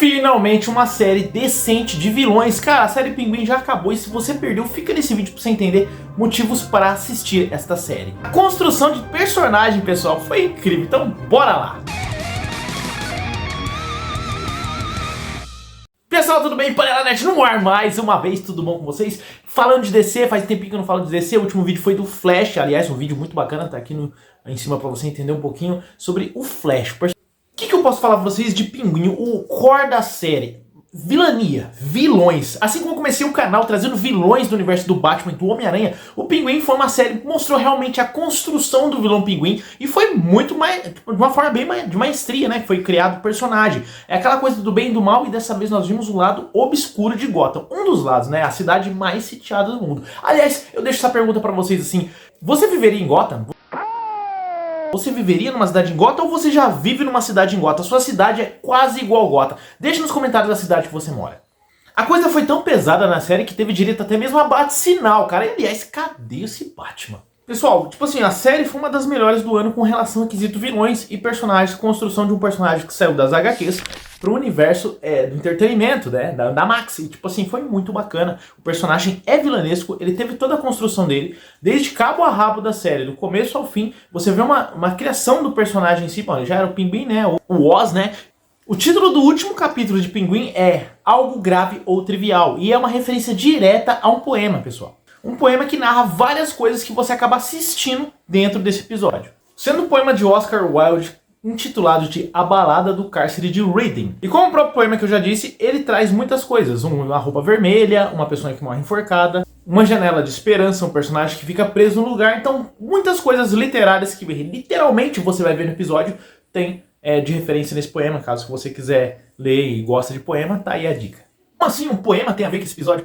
Finalmente uma série decente de vilões. Cara, a série Pinguim já acabou e se você perdeu, fica nesse vídeo pra você entender motivos para assistir esta série. A construção de personagem, pessoal, foi incrível, então bora lá! Pessoal, tudo bem? PanelaNet no ar mais uma vez, tudo bom com vocês? Falando de DC, faz tempinho que eu não falo de DC, o último vídeo foi do Flash, aliás, um vídeo muito bacana, tá aqui em cima pra você entender um pouquinho sobre o Flash. O que eu posso falar pra vocês de Pinguim, o core da série? Vilania, vilões. Assim como eu comecei o canal trazendo vilões do universo do Batman e do Homem-Aranha, o Pinguim foi uma série que mostrou realmente a construção do vilão Pinguim e foi muito mais, de uma forma bem de maestria, né? Que foi criado o personagem. É aquela coisa do bem e do mal e dessa vez nós vimos o lado obscuro de Gotham. Um dos lados, né? A cidade mais sitiada do mundo. Aliás, eu deixo essa pergunta pra vocês assim, você viveria em Gotham? Você viveria numa cidade em Gotham ou você já vive numa cidade em Gotham? A sua cidade é quase igual a Gotham. Deixe nos comentários da cidade que você mora. A coisa foi tão pesada na série que teve direito até mesmo a bate-sinal, cara. E, aliás, cadê esse Batman? Pessoal, tipo assim, a série foi uma das melhores do ano com relação a quesito vilões e personagens, construção de um personagem que saiu das HQs pro universo do entretenimento, né, da Max. E, tipo assim, foi muito bacana. O personagem é vilanesco, ele teve toda a construção dele, desde cabo a rabo da série, do começo ao fim. Você vê uma criação do personagem em si, bom, ele já era o Pinguim, né, o Oz, né. O título do último capítulo de Pinguim é Algo Grave ou Trivial, e é uma referência direta a um poema, pessoal. Um poema que narra várias coisas que você acaba assistindo dentro desse episódio. Sendo um poema de Oscar Wilde, intitulado de A Balada do Cárcere de Reading. E como o próprio poema que eu já disse, ele traz muitas coisas. Uma roupa vermelha, uma pessoa que morre enforcada, uma janela de esperança, um personagem que fica preso no lugar. Então, muitas coisas literárias que literalmente você vai ver no episódio tem de referência nesse poema. Caso você quiser ler e gosta de poema, tá aí a dica. Como assim um poema tem a ver com esse episódio?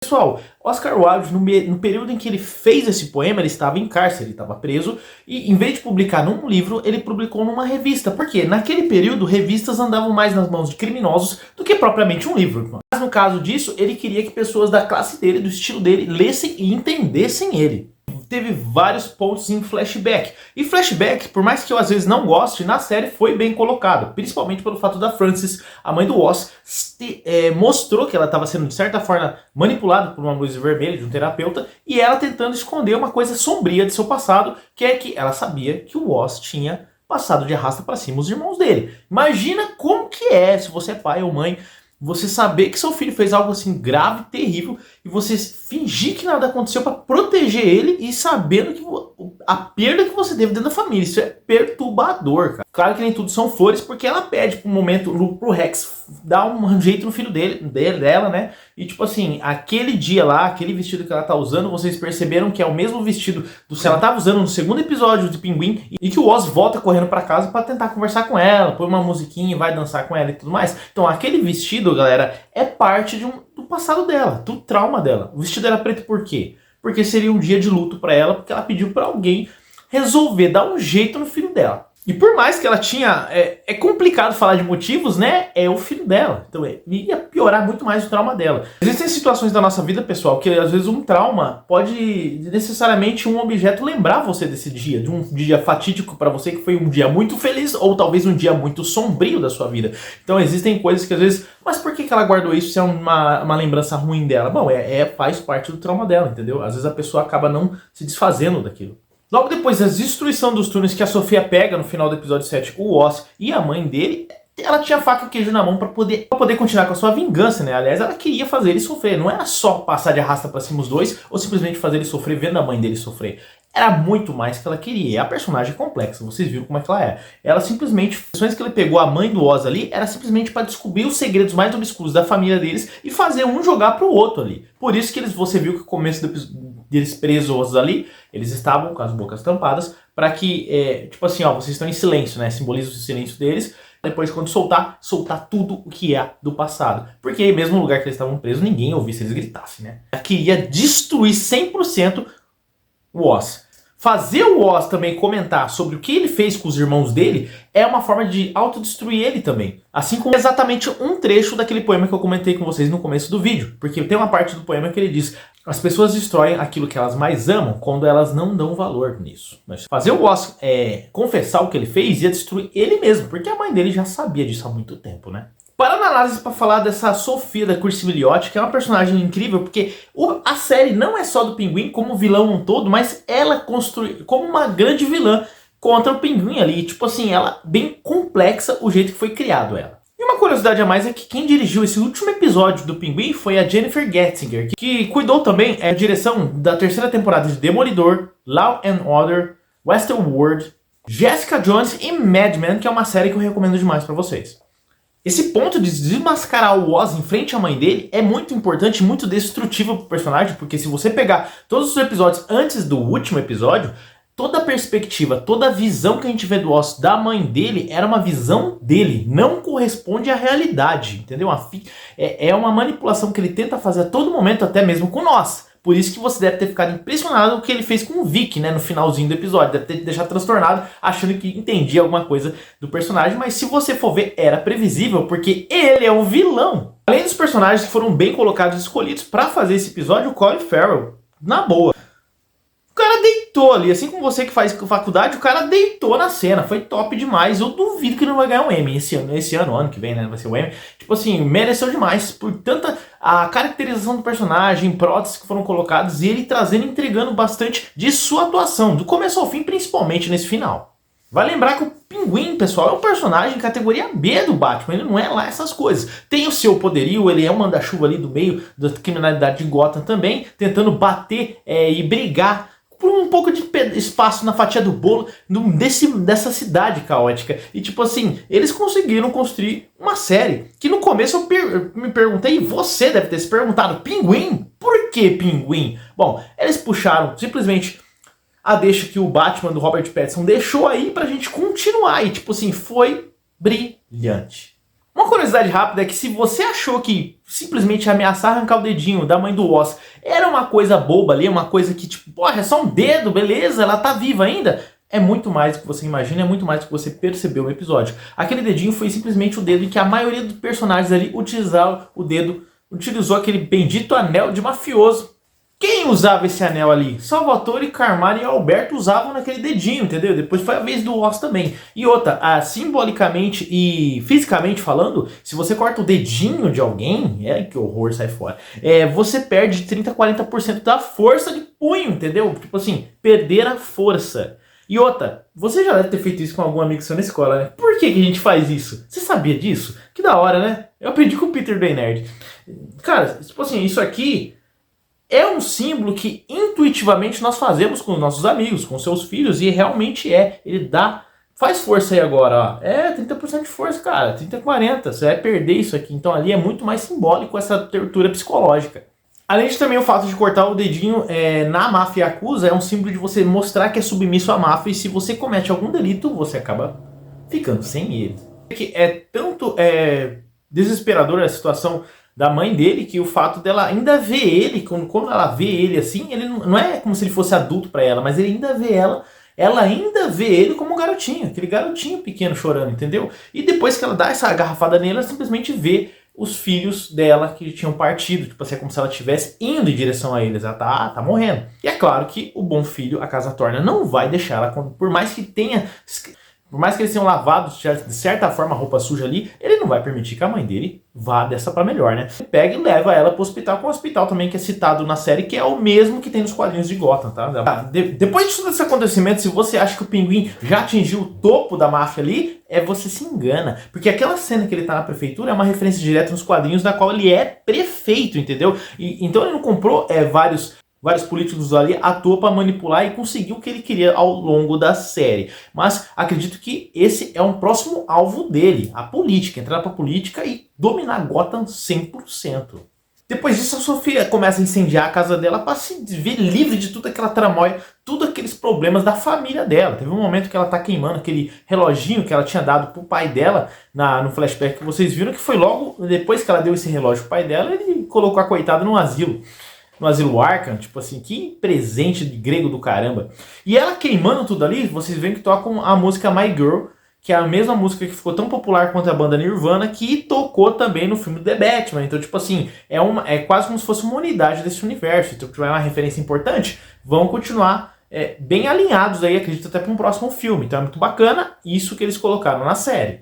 Pessoal, Oscar Wilde, no período em que ele fez esse poema, ele estava em cárcere, ele estava preso, e em vez de publicar num livro, ele publicou numa revista. Por quê? Naquele período, revistas andavam mais nas mãos de criminosos do que propriamente um livro. Mas no caso disso, ele queria que pessoas da classe dele, do estilo dele, lessem e entendessem ele. Teve vários pontos em flashback. E flashback, por mais que eu às vezes não goste, na série foi bem colocado. Principalmente pelo fato da Frances, a mãe do Oz, mostrou que ela estava sendo de certa forma manipulada por uma luz vermelha de um terapeuta. E ela tentando esconder uma coisa sombria de seu passado, que é que ela sabia que o Oz tinha passado de arrasta para cima os irmãos dele. Imagina como que é, se você é pai ou mãe, você saber que seu filho fez algo assim grave, terrível, e você fingir que nada aconteceu para proteger ele e sabendo que a perda que você teve dentro da família. Isso é perturbador, cara. Claro que nem tudo são flores, porque ela pede pro momento pro Rex dar um jeito no filho dela, né? E tipo assim, aquele dia lá, aquele vestido que ela tá usando, vocês perceberam que é o mesmo vestido que ela tava usando no segundo episódio de Pinguim, e que o Oz volta correndo pra casa pra tentar conversar com ela, põe uma musiquinha e vai dançar com ela e tudo mais. Então aquele vestido, galera, é parte do passado dela, do trauma dela. O vestido era preto por quê? Porque seria um dia de luto pra ela, porque ela pediu pra alguém resolver dar um jeito no filho dela. E por mais que ela tinha... É complicado falar de motivos, né? É o filho dela. Então ia piorar muito mais o trauma dela. Existem situações da nossa vida, pessoal, que às vezes um trauma pode necessariamente um objeto lembrar você desse dia. De um dia fatídico pra você que foi um dia muito feliz ou talvez um dia muito sombrio da sua vida. Então existem coisas que às vezes... Mas por que ela guardou isso se é uma lembrança ruim dela? Bom, faz parte do trauma dela, entendeu? Às vezes a pessoa acaba não se desfazendo daquilo. Logo depois da destruição dos túneis que a Sofia pega no final do episódio 7, o Oz e a mãe dele, ela tinha faca e queijo na mão pra poder continuar com a sua vingança, né? Aliás, ela queria fazer ele sofrer. Não era só passar de arrasta pra cima os dois ou simplesmente fazer ele sofrer vendo a mãe dele sofrer. Era muito mais que ela queria. É a personagem complexa, vocês viram como é que ela é. Ela simplesmente, as ações que ele pegou a mãe do Oz ali, era simplesmente para descobrir os segredos mais obscuros da família deles e fazer um jogar pro outro ali. Por isso que você viu que o começo deles presos ali, eles estavam com as bocas tampadas, para que, tipo assim, ó, vocês estão em silêncio, né? Simboliza o silêncio deles. Depois, quando soltar tudo o que é do passado. Porque mesmo no lugar que eles estavam presos, ninguém ouvia se eles gritassem, né? Ela queria destruir 100% o Oz. Fazer o Oz também comentar sobre o que ele fez com os irmãos dele é uma forma de autodestruir ele também. Assim como exatamente um trecho daquele poema que eu comentei com vocês no começo do vídeo. Porque tem uma parte do poema que ele diz: as pessoas destroem aquilo que elas mais amam quando elas não dão valor nisso. Mas fazer o Oz confessar o que ele fez ia destruir ele mesmo. Porque a mãe dele já sabia disso há muito tempo, né? Parando a análise para falar dessa Sofia da Kirstie Milioti, que é uma personagem incrível, porque a série não é só do Pinguim como vilão um todo, mas ela construi como uma grande vilã contra o Pinguim ali. Tipo assim, ela bem complexa o jeito que foi criado ela. E uma curiosidade a mais é que quem dirigiu esse último episódio do Pinguim foi a Jennifer Getzinger, que cuidou também da direção da terceira temporada de Demolidor, Law and Order, Westworld, Jessica Jones e Mad Men, que é uma série que eu recomendo demais para vocês. Esse ponto de desmascarar o Oz em frente à mãe dele é muito importante, muito destrutivo pro personagem, porque se você pegar todos os episódios antes do último episódio, toda a perspectiva, toda a visão que a gente vê do Oz da mãe dele era uma visão dele, não corresponde à realidade, entendeu? É uma manipulação que ele tenta fazer a todo momento, até mesmo com nós. Por isso que você deve ter ficado impressionado com o que ele fez com o Vic, né, no finalzinho do episódio. Deve ter deixado transtornado, achando que entendia alguma coisa do personagem. Mas se você for ver, era previsível, porque ele é um vilão. Além dos personagens que foram bem colocados e escolhidos para fazer esse episódio, o Colin Farrell, na boa. O cara deitou ali, assim como você que faz faculdade, o cara deitou na cena, foi top demais. Eu duvido que ele não vai ganhar um Emmy esse ano que vem, né, vai ser o Emmy. Tipo assim, mereceu demais por tanta a caracterização do personagem, próteses que foram colocadas e ele trazendo e entregando bastante de sua atuação, do começo ao fim, principalmente nesse final. Vai lembrar que o Pinguim, pessoal, é um personagem categoria B do Batman, ele não é lá essas coisas. Tem o seu poderio, ele é um manda-chuva ali do meio da criminalidade de Gotham também, tentando bater e brigar por um pouco de espaço na fatia do bolo dessa cidade caótica. E tipo assim, eles conseguiram construir uma série que no começo eu me perguntei, e você deve ter se perguntado, Pinguim? Por que Pinguim? Bom, eles puxaram simplesmente a deixa que o Batman do Robert Pattinson deixou aí pra gente continuar. E tipo assim, foi brilhante. Uma curiosidade rápida é que se você achou que simplesmente ameaçar arrancar o dedinho da mãe do Oz era uma coisa boba ali, uma coisa que tipo, porra, é só um dedo, beleza, ela tá viva ainda, é muito mais do que você imagina, é muito mais do que você percebeu no episódio. Aquele dedinho foi simplesmente o dedo em que a maioria dos personagens ali utilizou aquele bendito anel de mafioso. Quem usava esse anel ali? Salvatore, Carmine e Alberto usavam naquele dedinho, entendeu? Depois foi a vez do Oz também. E outra, simbolicamente e fisicamente falando, se você corta o dedinho de alguém, que horror, sai fora, você perde 30 a 40% da força de punho, entendeu? Tipo assim, perder a força. E outra, você já deve ter feito isso com algum amigo seu na escola, né? Por que a gente faz isso? Você sabia disso? Que da hora, né? Eu aprendi com o Peter do Nerd. Cara, tipo assim, isso aqui é um símbolo que intuitivamente nós fazemos com os nossos amigos, com seus filhos, e realmente ele dá, faz força aí agora, ó. 30% de força, cara, 30, 40, você vai perder isso aqui, então ali é muito mais simbólico essa tortura psicológica. Além de também o fato de cortar o dedinho na máfia Yakuza, é um símbolo de você mostrar que é submisso à máfia, e se você comete algum delito, você acaba ficando sem ele. É tanto desesperadora a situação da mãe dele, que o fato dela ainda ver ele, quando ela vê ele assim, ele não é como se ele fosse adulto pra ela, mas ele ainda vê ela ainda vê ele como um garotinho, aquele garotinho pequeno chorando, entendeu? E depois que ela dá essa agarrafada nele, ela simplesmente vê os filhos dela que tinham partido, tipo assim, é como se ela estivesse indo em direção a eles, ela tá morrendo. E é claro que o bom filho, a casa torna, não vai deixar ela, por mais que eles tenham lavado de certa forma a roupa suja ali, ele não vai permitir que a mãe dele vá dessa pra melhor, né? Ele pega e leva ela pro hospital, com o hospital também que é citado na série, que é o mesmo que tem nos quadrinhos de Gotham, tá? Depois de todo esse acontecimento, se você acha que o Pinguim já atingiu o topo da máfia ali, você se engana. Porque aquela cena que ele tá na prefeitura é uma referência direta nos quadrinhos da qual ele é prefeito, entendeu? Então ele não comprou vários políticos ali à toa para manipular e conseguir o que ele queria ao longo da série. Mas acredito que esse é um próximo alvo dele, a política, entrar pra política e dominar Gotham 100%. Depois disso, a Sofia começa a incendiar a casa dela para se ver livre de toda aquela tramóia, todos aqueles problemas da família dela. Teve um momento que ela tá queimando aquele reloginho que ela tinha dado pro pai dela no flashback que vocês viram, que foi logo depois que ela deu esse relógio pro pai dela, ele colocou a coitada no asilo Arkham, tipo assim, que presente de grego do caramba. E ela queimando tudo ali, vocês veem que tocam a música My Girl, que é a mesma música que ficou tão popular quanto a banda Nirvana, que tocou também no filme The Batman. Então, tipo assim, é quase como se fosse uma unidade desse universo. Então, tipo, é uma referência importante. Vão continuar bem alinhados aí, acredito, até para um próximo filme. Então é muito bacana isso que eles colocaram na série.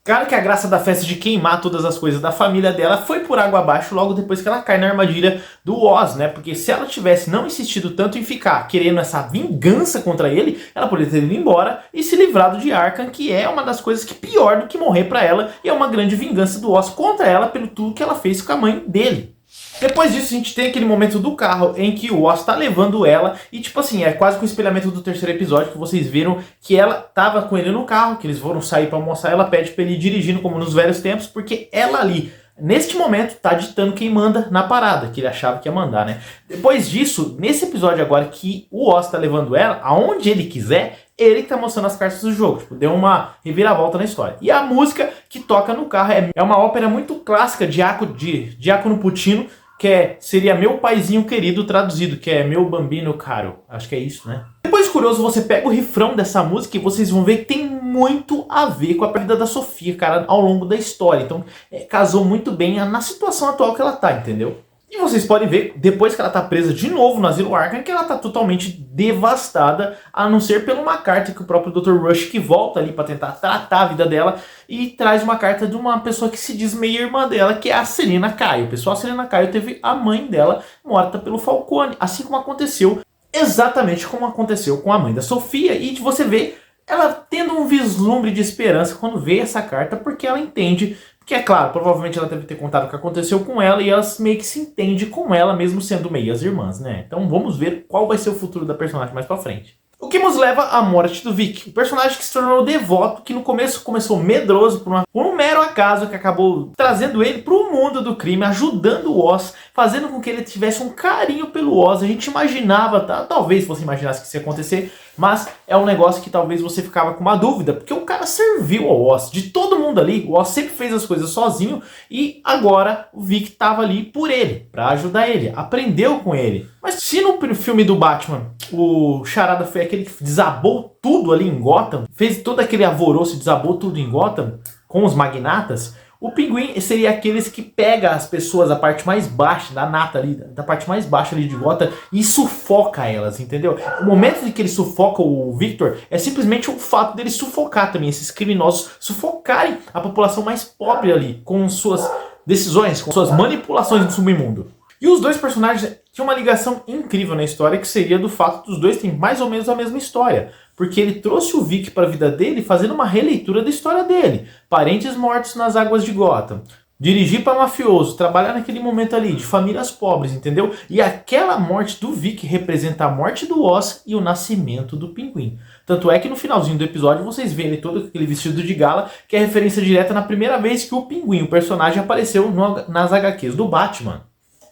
Claro que a graça da festa de queimar todas as coisas da família dela foi por água abaixo logo depois que ela cai na armadilha do Oz, né? Porque se ela tivesse não insistido tanto em ficar querendo essa vingança contra ele, ela poderia ter ido embora e se livrado de Arkham, que é uma das coisas que pior do que morrer pra ela, e é uma grande vingança do Oz contra ela pelo tudo que ela fez com a mãe dele. Depois disso a gente tem aquele momento do carro em que o Oz tá levando ela e tipo assim, é quase com o espelhamento do terceiro episódio que vocês viram que ela tava com ele no carro, que eles foram sair pra almoçar, ela pede pra ele ir dirigindo como nos velhos tempos, porque ela ali, neste momento, tá ditando quem manda na parada, que ele achava que ia mandar, né? Depois disso, nesse episódio agora que o Oz tá levando ela, aonde ele quiser, ele que tá mostrando as cartas do jogo, tipo, deu uma reviravolta na história. E a música que toca no carro é uma ópera muito clássica de Giacomo Puccini, que seria Meu Paizinho Querido traduzido, que é Meu Bambino Caro. Acho que é isso, né? Depois, curioso, você pega o refrão dessa música e vocês vão ver que tem muito a ver com a perda da Sofia, cara, ao longo da história. Então, casou muito bem na situação atual que ela tá, entendeu? E vocês podem ver, depois que ela tá presa de novo no Asilo Arkham, que ela tá totalmente devastada, a não ser por uma carta que o próprio Dr. Rush, que volta ali pra tentar tratar a vida dela, e traz uma carta de uma pessoa que se diz meia irmã dela, que é a Selina Kyle. Pessoal, a Selina Kyle teve a mãe dela morta pelo Falcone, assim como aconteceu, exatamente como aconteceu com a mãe da Sofia, e você vê ela tendo um vislumbre de esperança quando vê essa carta, porque ela entende. Que é claro, provavelmente ela deve ter contado o que aconteceu com ela e ela meio que se entende com ela, mesmo sendo meias irmãs, né? Então vamos ver qual vai ser o futuro da personagem mais pra frente. O que nos leva à morte do Vic, o personagem que se tornou devoto, que no começo começou medroso por um mero acaso que acabou trazendo ele pro mundo do crime, ajudando o Oz, fazendo com que ele tivesse um carinho pelo Oz. A gente imaginava, talvez você imaginasse que isso ia acontecer, mas é um negócio que talvez você ficava com uma dúvida, porque o cara serviu ao Oz, de todo mundo ali, o Oz sempre fez as coisas sozinho, e agora o Vic tava ali por ele, pra ajudar ele, aprendeu com ele. Mas se no filme do Batman, o Charada foi aquele que desabou tudo ali em Gotham, fez todo aquele alvoroço e desabou tudo em Gotham, com os magnatas, o Pinguim seria aqueles que pega as pessoas da parte mais baixa, da nata ali, da parte mais baixa ali de Gotham e sufoca elas, entendeu? O momento em que ele sufoca o Victor é simplesmente o fato dele sufocar também, esses criminosos sufocarem a população mais pobre ali, com suas decisões, com suas manipulações no submundo. E os dois personagens tinham uma ligação incrível na história, que seria do fato dos dois terem mais ou menos a mesma história. Porque ele trouxe o Vic para a vida dele fazendo uma releitura da história dele. Parentes mortos nas águas de Gotham. Dirigir para mafioso, trabalhar naquele momento ali, de famílias pobres, entendeu? E aquela morte do Vic representa a morte do Oz e o nascimento do Pinguim. Tanto é que no finalzinho do episódio vocês veem ele todo com aquele vestido de gala, que é referência direta na primeira vez que o Pinguim, o personagem, apareceu nas HQs do Batman.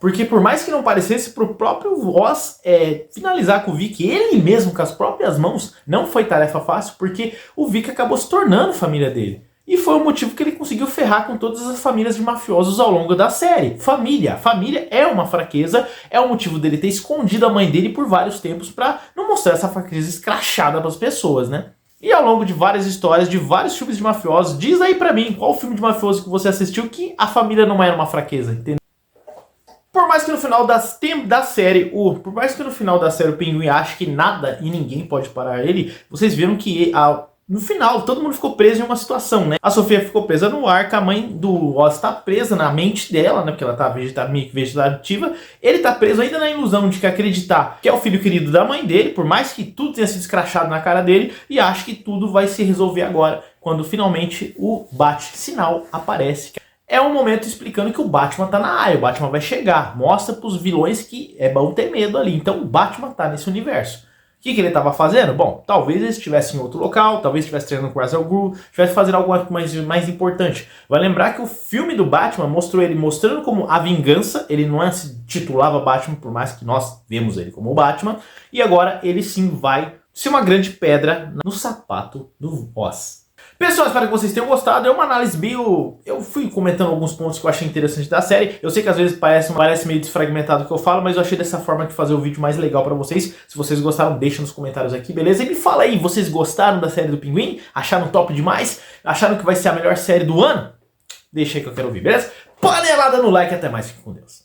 Porque por mais que não parecesse, pro próprio Oz finalizar com o Vic, ele mesmo com as próprias mãos, não foi tarefa fácil, porque o Vic acabou se tornando família dele. E foi o motivo que ele conseguiu ferrar com todas as famílias de mafiosos ao longo da série. Família. Família é uma fraqueza, é o motivo dele ter escondido a mãe dele por vários tempos pra não mostrar essa fraqueza escrachada pras pessoas, né? E ao longo de várias histórias, de vários filmes de mafiosos, diz aí pra mim qual filme de mafioso que você assistiu que a família não era uma fraqueza, entendeu? Por mais que no final da série o Pinguim ache que nada e ninguém pode parar ele, vocês viram que no final todo mundo ficou preso em uma situação, né? A Sofia ficou presa no arco, a mãe do Oz tá presa na mente dela, né? Porque ela tá meio que vegetativa. Ele tá preso ainda na ilusão de que acreditar que é o filho querido da mãe dele, por mais que tudo tenha sido escrachado na cara dele, e acha que tudo vai se resolver agora, quando finalmente o bate-sinal aparece. É um momento explicando que o Batman tá na área, o Batman vai chegar, mostra pros vilões que é bom ter medo ali. Então o Batman tá nesse universo. O que ele estava fazendo? Bom, talvez ele estivesse em outro local, talvez estivesse treinando com o Ra's al Ghul, estivesse fazendo algo mais importante. Vai lembrar que o filme do Batman mostrou ele mostrando como a vingança, ele não se titulava Batman, por mais que nós vemos ele como o Batman, e agora ele sim vai ser uma grande pedra no sapato do Oz. Pessoal, espero que vocês tenham gostado. É uma análise meio... Eu fui comentando alguns pontos que eu achei interessante da série. Eu sei que às vezes parece meio desfragmentado o que eu falo, mas eu achei dessa forma de fazer o vídeo mais legal pra vocês. Se vocês gostaram, deixa nos comentários aqui, beleza? E me fala aí, vocês gostaram da série do Pinguim? Acharam top demais? Acharam que vai ser a melhor série do ano? Deixa aí que eu quero ouvir, beleza? Panelada no like, até mais, fique com Deus.